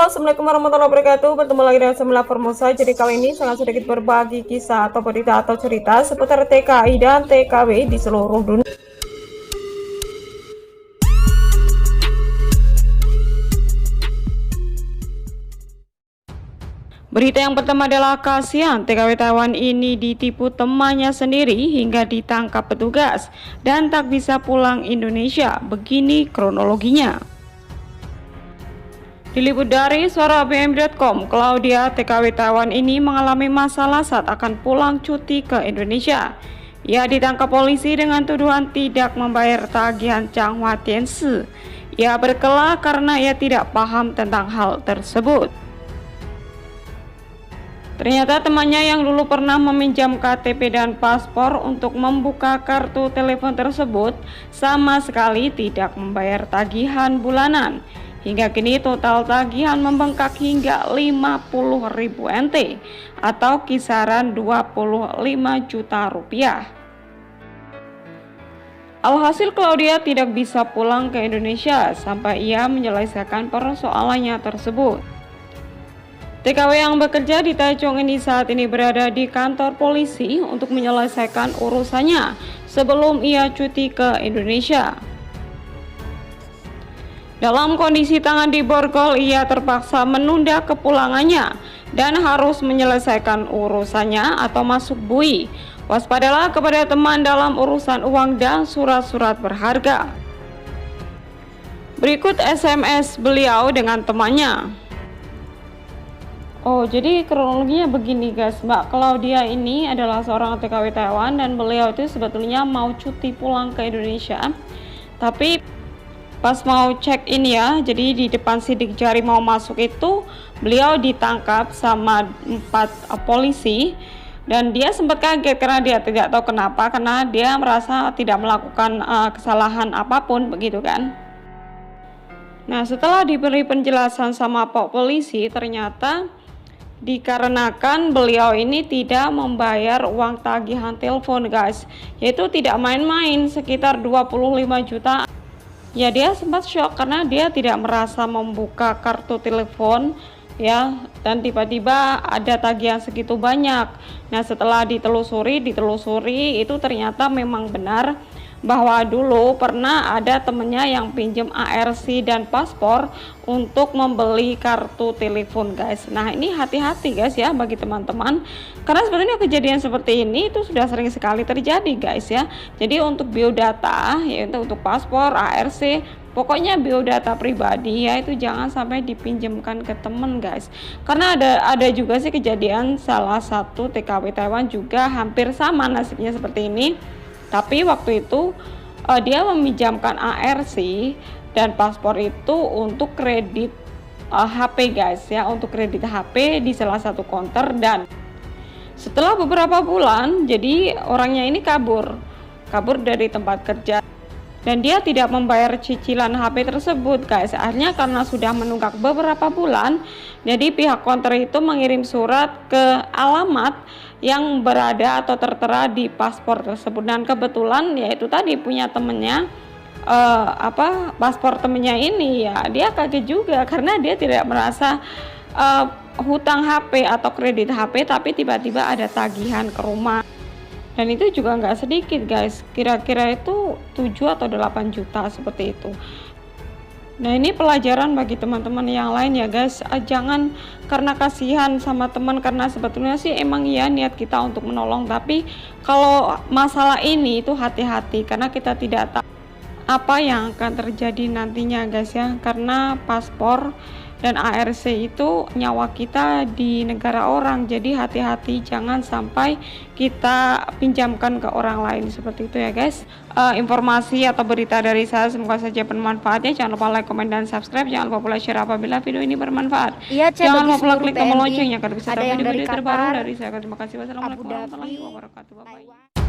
Halo, assalamualaikum warahmatullahi wabarakatuh. Bertemu lagi dengan Semula Formosa. Jadi kali ini sangat sedikit berbagi kisah atau berita atau cerita seputar TKI dan TKW di seluruh dunia. Berita yang pertama adalah kasihan TKW Taiwan ini ditipu temannya sendiri hingga ditangkap petugas dan tak bisa pulang Indonesia. Begini kronologinya. Diliput dari suarabm.com, Claudia TKW Taiwan ini mengalami masalah saat akan pulang cuti ke Indonesia. Ia ditangkap polisi dengan tuduhan tidak membayar tagihan Changhua Tiansi. Ia berkela karena ia tidak paham tentang hal tersebut. Ternyata temannya yang dulu pernah meminjam KTP dan paspor untuk membuka kartu telepon tersebut sama sekali tidak membayar tagihan bulanan. Hingga kini total tagihan membengkak hingga 50.000 NT atau kisaran 25 juta rupiah. Alhasil Claudia tidak bisa pulang ke Indonesia sampai ia menyelesaikan persoalannya tersebut. TKW yang bekerja di Taichung ini saat ini berada di kantor polisi untuk menyelesaikan urusannya sebelum ia cuti ke Indonesia. Dalam kondisi tangan di borgol, ia terpaksa menunda kepulangannya dan harus menyelesaikan urusannya atau masuk bui. Waspadalah kepada teman dalam urusan uang dan surat-surat berharga. Berikut SMS beliau dengan temannya. Oh, jadi kronologinya begini guys, Mbak Claudia ini adalah seorang TKW Taiwan dan beliau itu sebetulnya mau cuti pulang ke Indonesia. Tapi pas mau check in ya, jadi di depan sidik jari mau masuk itu beliau ditangkap sama 4 polisi dan dia sempat kaget karena dia tidak tahu kenapa, karena dia merasa tidak melakukan kesalahan apapun begitu kan. Nah, setelah diberi penjelasan sama Pak polisi, ternyata dikarenakan beliau ini tidak membayar uang tagihan telepon guys, yaitu tidak main-main, sekitar 25 juta. Ya, dia sempat shock karena dia tidak merasa membuka kartu telepon ya, dan tiba-tiba ada tagihan segitu banyak. Nah, setelah ditelusuri itu ternyata memang benar bahwa dulu pernah ada temennya yang pinjam ARC dan paspor untuk membeli kartu telepon guys. Nah, ini hati-hati guys ya bagi teman-teman, karena sebetulnya kejadian seperti ini itu sudah sering sekali terjadi guys ya. Jadi untuk biodata yaitu untuk paspor, ARC, pokoknya biodata pribadi ya itu jangan sampai dipinjamkan ke temen guys. Karena ada juga sih kejadian salah satu TKW Taiwan juga hampir sama nasibnya seperti ini. Tapi waktu itu dia meminjamkan ARC dan paspor itu untuk kredit HP guys ya, untuk kredit HP di salah satu counter, dan setelah beberapa bulan jadi orangnya ini kabur dari tempat kerja dan dia tidak membayar cicilan HP tersebut guys. Akhirnya karena sudah menunggak beberapa bulan, jadi pihak counter itu mengirim surat ke alamat yang berada atau tertera di paspor tersebut, dan kebetulan yaitu tadi punya temennya paspor temennya ini ya, dia kaget juga karena dia tidak merasa hutang HP atau kredit HP, tapi tiba-tiba ada tagihan ke rumah. Dan itu juga nggak sedikit guys, kira-kira itu 7 atau 8 juta seperti itu. Nah, ini pelajaran bagi teman-teman yang lain ya guys. Jangan karena kasihan sama teman, karena sebetulnya sih emang ya niat kita untuk menolong, tapi kalau masalah ini itu hati-hati karena kita tidak tahu apa yang akan terjadi nantinya guys ya. Karena paspor dan ARC itu nyawa kita di negara orang, jadi hati-hati jangan sampai kita pinjamkan ke orang lain seperti itu ya guys. Informasi atau berita dari saya semoga saja bermanfaat ya. Jangan lupa like, komen, dan subscribe. Jangan lupa pula share apabila video ini bermanfaat. Iya, jangan lupa pula klik tombol loncengnya agar bisa ada dapat yang dari video terbaru Qatar, dari saya. Terima kasih. Wassalamualaikum Abu Dhabi, warahmatullahi wabarakatuh. Bye bye.